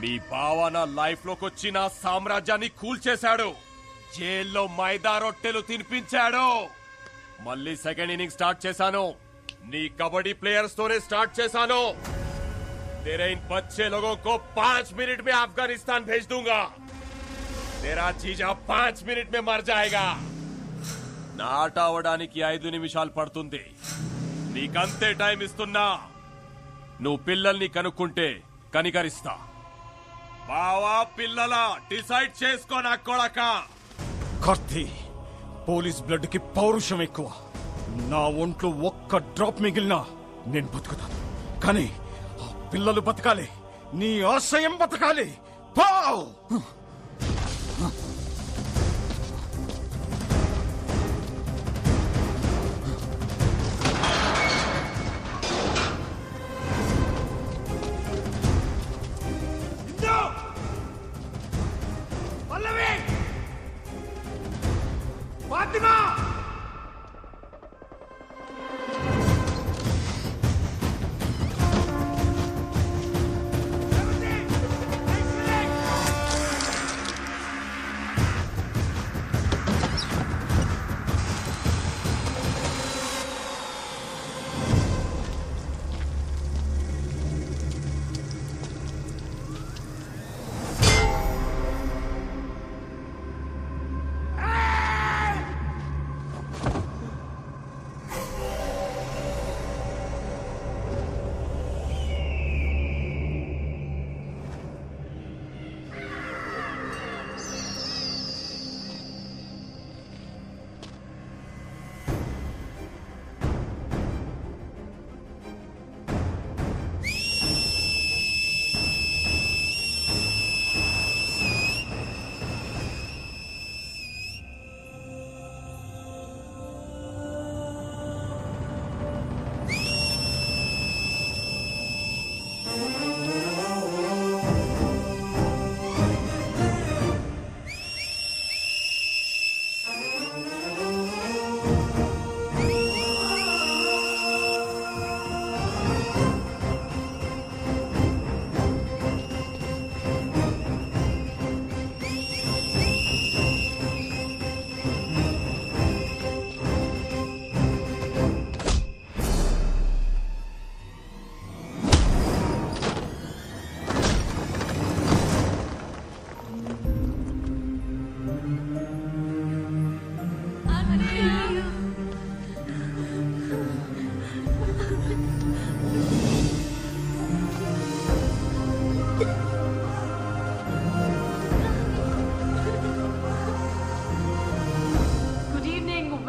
నీ బావ నా లైఫ్ లోకి వచ్చి నా సామ్రాజ్యాన్ని కూల్చేశాడు. జైల్లో మైదా రొట్టెలు తినిపించాడు. మళ్ళీ సెకండ్ ఇన్నింగ్ స్టార్ట్ చేశాను. నీ కబడ్డీ ప్లేయర్స్ తోనే స్టార్ట్ చేశాను. तेरे इन बच्चे लोगों को 5 मिनट में अफगानिस्तान भेज दूंगा. तेरा जीजा 5 मिनट में मर जाएगा. నా ఆట అవడానికి 5 నిమిషాలు పడుతుంది. నీకంతే టైం ఇస్తున్నా. నువ్వు పిల్లల్ని కనుక్కుంటే కనికరిస్తా. బావా పిల్లల డిసైడ్ చేసుకో నా కొడక. కార్తీ, పోలీస్ బ్లడ్ కి పౌరుషం ఎక్కువ. నా ఒంట్లో ఒక్క డ్రాప్ మిగిలినా నేను బతుకుతాను. కానీ పిల్లలు బతకాలి. నీ ఆశయం బతకాలి. పావ్ పల్లవి, Fatima,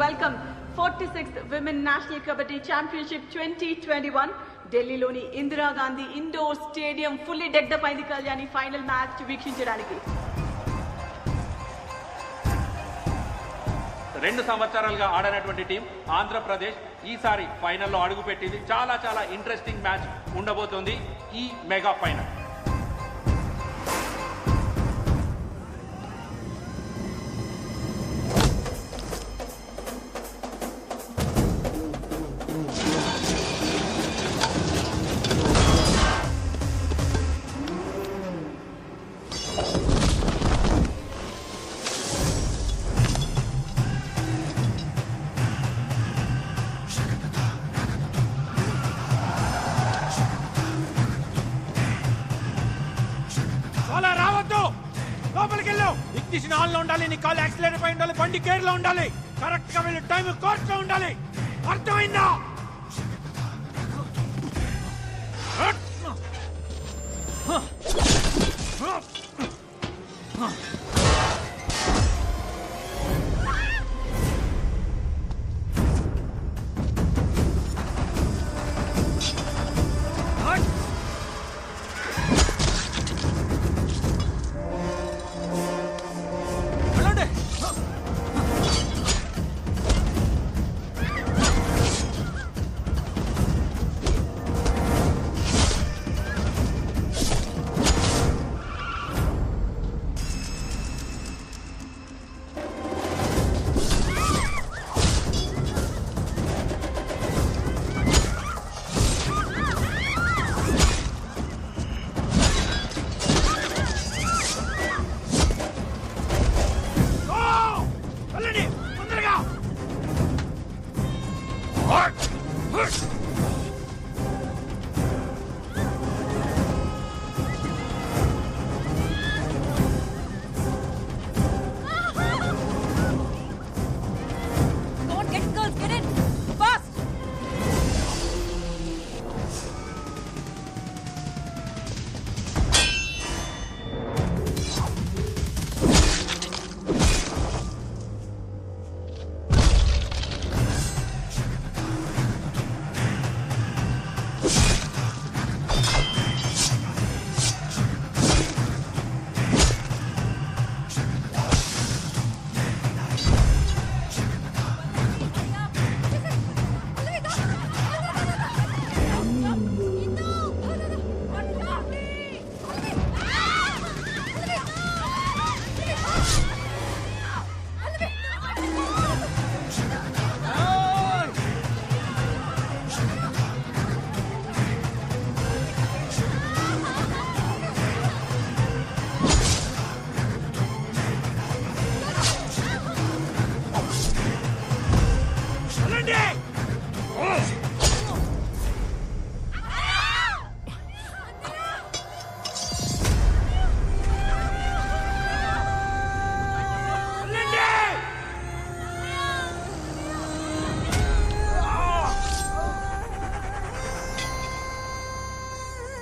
welcome 46th women national kabaddi championship 2021 ఢిల్లీలోని ఇందిరాగాంధీ ఇండోర్ స్టేడియం ఫుల్లీ డెక్డప్ అయింది కళ్యాణి ఫైనల్ మ్యాచ్ వీక్షించడానికి. 2 సంవత్సరాలుగా ఆడనటువంటి టీం ఆంధ్రప్రదేశ్ ఈసారి ఫైనల్లో అడుగుపెట్టింది. చాలా చాలా ఇంట్రెస్టింగ్ మ్యాచ్ ఉండబోతోంది ఈ మెగా ఫైనల్. ఇగ్నిషన్ ఆన్ లో ఉండాలి. నీ కాల్ యాక్సిలరేటర్ పై ఉండాలి. బండి గేర్ లో ఉండాలి. కరెక్ట్ గా వెళ్ళి టైం కోర్స్ లో ఉండాలి. అర్థమైందా?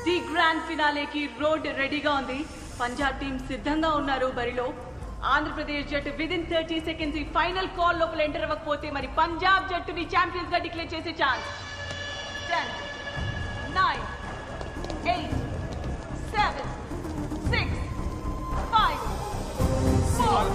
ది గ్రాండ్ ఫినాలేకి రోడ్ రెడీగా ఉంది. పంజాబ్ టీం సిద్ధంగా ఉన్నారు బరిలో. ఆంధ్రప్రదేశ్ జట్టు విదిన్ 30 సెకండ్స్ ఈ ఫైనల్ కాల్ లోపల ఎంటర్ అవ్వకపోతే మరి పంజాబ్ జట్టుని ఛాంపియన్స్ గా డిక్లేర్ చేసే ఛాన్స్. 10, 9, 8, 7, 6, 5, 4.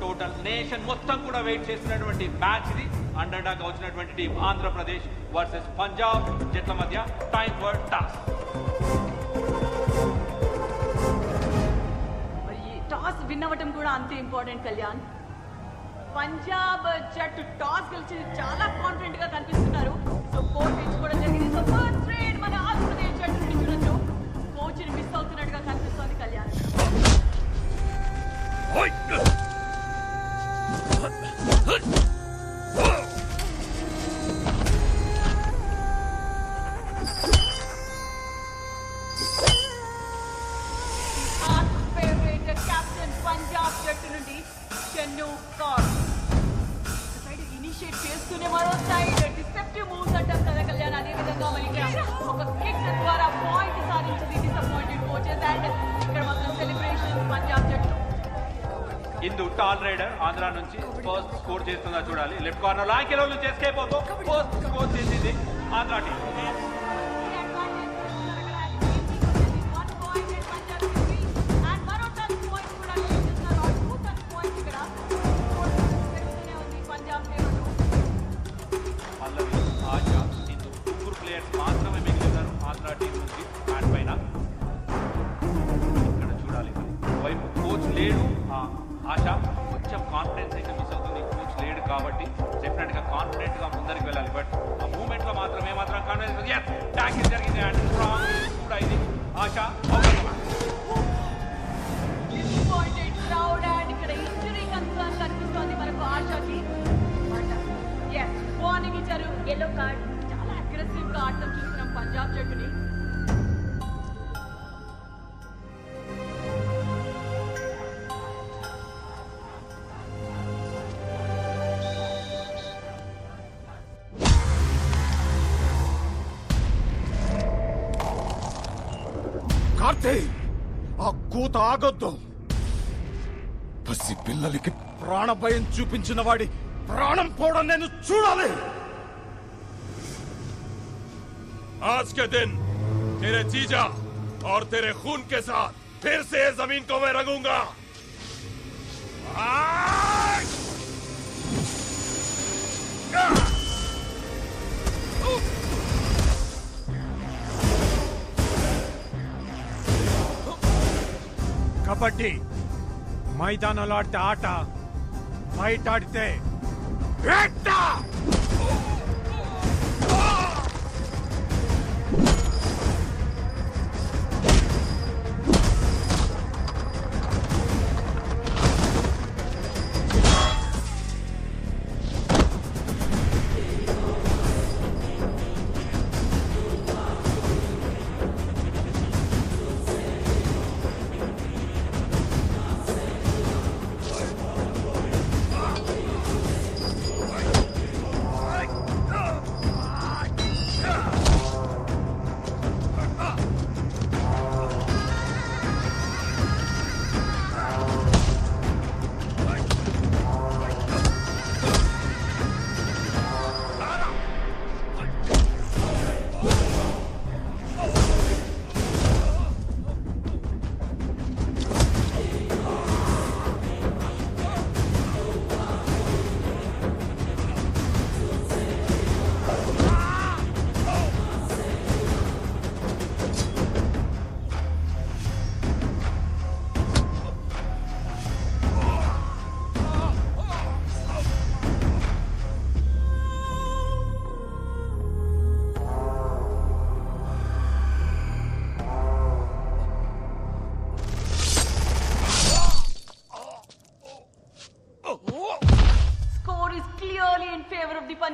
టోటల్ నేషన్ మొత్తం కూడా వెయిట్ చేస్తున్నటువంటి మ్యాచ్ ఇది. అండర్ డాగ్ వచ్చినటువంటి టీం ఆంధ్రప్రదేశ్ వర్సెస్ పంజాబ్ జట్ల మధ్య time for toss. Toss win అవ్వటం కూడా అంతే ఇంపార్టెంట్ కళ్యాణ్. పంజాబ్ జట్టు టాస్ గెలిచి చాలా కాన్ఫిడెంట్ గా కనిపిస్తున్నారు. సో కోచ్ ఎంచుకోవడం జరిగింది. సో ఫస్ట్ ట్రేడ్ మన ఆంధ్రప్రదేశ్ జట్టు నుండి చూడొచ్చు. కోచ్ ని మిస్ అవుతున్నట్టుగా కనిపిస్తోంది కళ్యాణ్. కెప్టెన్ పంజాబ్ జట్టు నుండి చెన్ను కార్ ఇనిషియేట్ చేస్తూనే మరో సైడ్ డిసెప్టివ్ మూవ్స్ అంటారు కదా కళ్యాణ్. అదే విధంగా మరి ఒక కిక్ ద్వారా పాయింట్ సాధించింది డిసప్పాయింటెడ్ కోచెస్. అండ్ ఇక్కడ మాత్రం సెలబ్రేషన్ పంజాబ్ జట్టు. ఇందు టాల్ రైడర్ ఆంధ్ర నుంచి ఫస్ట్ స్కోర్ చేస్తుందా చూడాలి. లెఫ్ట్ కార్నర్ లాంకెలో నుంచి ఎస్కేప్ అవుతూ ఫస్ట్ స్కోర్ చేసింది ఆంధ్ర టీం. పల్లవి, ఆశా, ఇందు ముగ్గురు ప్లేయర్స్ మాత్రమే మిగిలినారు ఆంధ్ర టీం నుంచి బ్యాట్ పైన. ఇక్కడ చూడాలి వైపు కోచ్ లేడు. ఆశ కొంచెం కాన్ఫిడెన్స్ అయితే మిస్ అవుతుంది. కోచ్ లేడు కాబట్టి డెఫినెట్ గా కాన్ఫిడెంట్ గా ముందరికి వెళ్ళాలి. బట్ ఆ మూమెంట్ లో మాత్రం ఏమాత్రం కాన్ఫిడెన్స్ ట్యాకిల్ జరిగింది. అండ్ స్ట్రాంగ్ కూడా ఇది ఆశ. ఇక్కడ ఇంజరీ కన్సర్న్ కనిపిస్తోంది మనకు ఆశకి. వార్నింగ్ ఇచ్చారు, ఎల్లో కార్డ్. చాలా అగ్రెసివ్ గా ఆడటం చూస్తున్నాం పంజాబ్ జట్టుని. కార్తీక్, ఆ కూత ఆగొద్దు. పసి పిల్లలకి ప్రాణభయం చూపించిన వాడి ప్రాణం పోవడం నేను చూడాలి. आज के दिन तेरे जीजा और तेरे खून के साथ फिर से जमीन को मैं रंगूंगा. కబడ్డీ మైదానంలో ఆడితే ఆట, బయట ఆడితే వేట.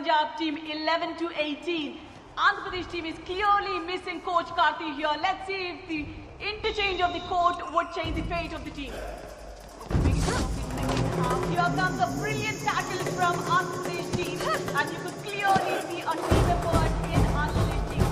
Punjab team 11-18. Andhra Pradesh team is clearly missing coach Karthi here. Let's see if the interchange of the court would change the fate of the team. Here comes a brilliant tackle from Andhra Pradesh team, and you could clearly see a team effort in Andhra Pradesh team.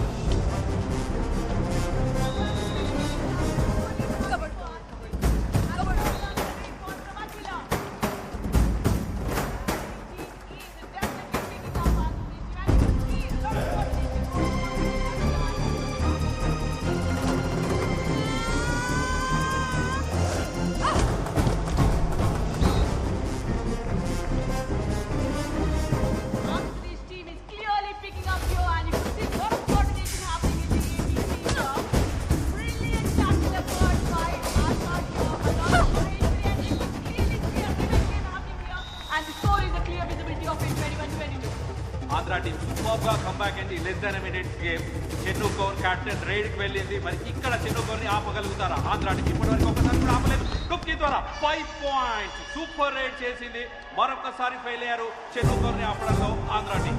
Andhra team super గా comeback అయింది. Less than minutes game. Chennu Kaur captain raid కి వెళ్ళింది. మరి ఇక్కడ చెన్ను కౌర్ ని ఆపగలుగుతారా Andhra team? ఇప్పటివరకు ఒకసారి కూడా ఆపలేదు. టుక్కి ద్వారా 5 పాయింట్స్ సూపర్ రైడ్ చేసింది. మరొకసారి ఫెయిల్ అయ్యారు చెన్ను కౌర్ ని ఆపడంలో ఆంధ్ర టీం.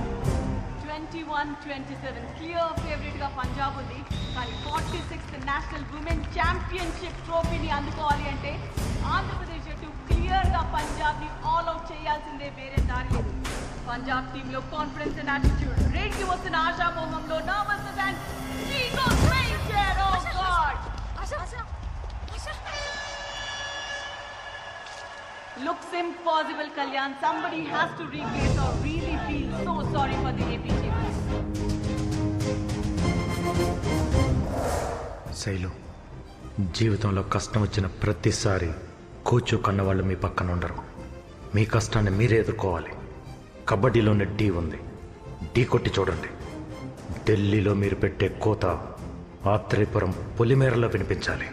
21-27 క్లియర్ ఫేవరెట్ గా పంజాబ్ ఉంది. కానీ 46th నేషనల్ ఉమెన్ ఛాంపియన్షిప్ ట్రోఫీని అందుకోవాలి అంటే ఆంధ్రప్రదేశ్ జట్టు క్లియర్ గా పంజాబ్ ని ఆల్ అవుట్ చేయాల్సిందే, వేరే దారి లేదు. పంజాబ్ టీమ్ లో కాన్ఫిడెన్స్ అండ్ యాటిట్యూడ్, రేట్ కి వస్తున్న ఆశా మోహంలో nervousness and she goes straight there. Oh God! Looks impossible, Kalyan. Somebody has to replace or really feel so sorry for the AP team. Shailu, జీవితంలో కష్టం వచ్చిన ప్రతిసారి కోచు కన్నవాళ్ళు మీ పక్కన ఉండరు. మీ కష్టాన్ని మీరే ఎదుర్కోవాలి. కబడ్డీలోనే ఢీ ఉంది, ఢీ కొట్టి చూడండి. ఢిల్లీలో మీరు పెట్టే కోత ఆత్రేయపురం పొలిమేరలో వినిపించాలి.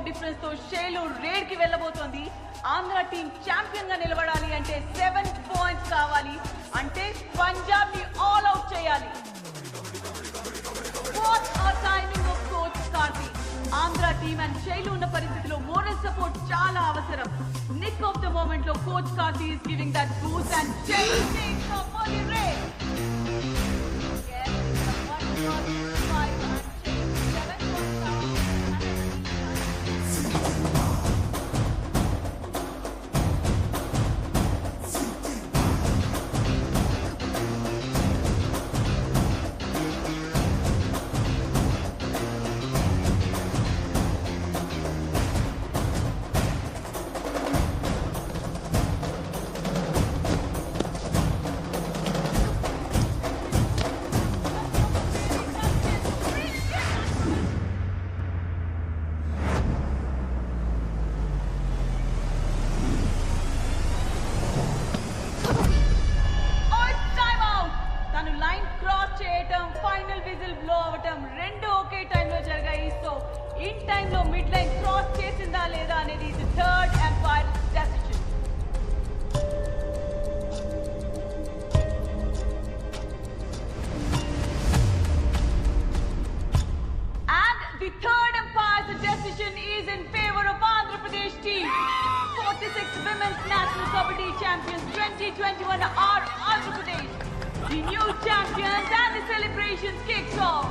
డిఫరెన్స్ తో షేలు రేడ్ కి వెళ్ళబోతోంది. ఆంధ్ర టీం ఛాంపియన్ గా నిలబడాలి అంటే 7 పాయింట్స్ కావాలి. అంటే పంజాబ్ ని ఆల్ అవుట్ చేయాలి. What a timing of coach Karthi. Andhra team and షేలు ఉన్న పరిస్థితిలో మోరల్ సపోర్ట్ చాలా అవసరం. నిక్ ఆఫ్ ద మూమెంట్ లో coach Karthi is giving that boost and షేలు takes off for the raid. Champions 2021 are Andhra Pradesh. The new champions and the celebrations kicks off.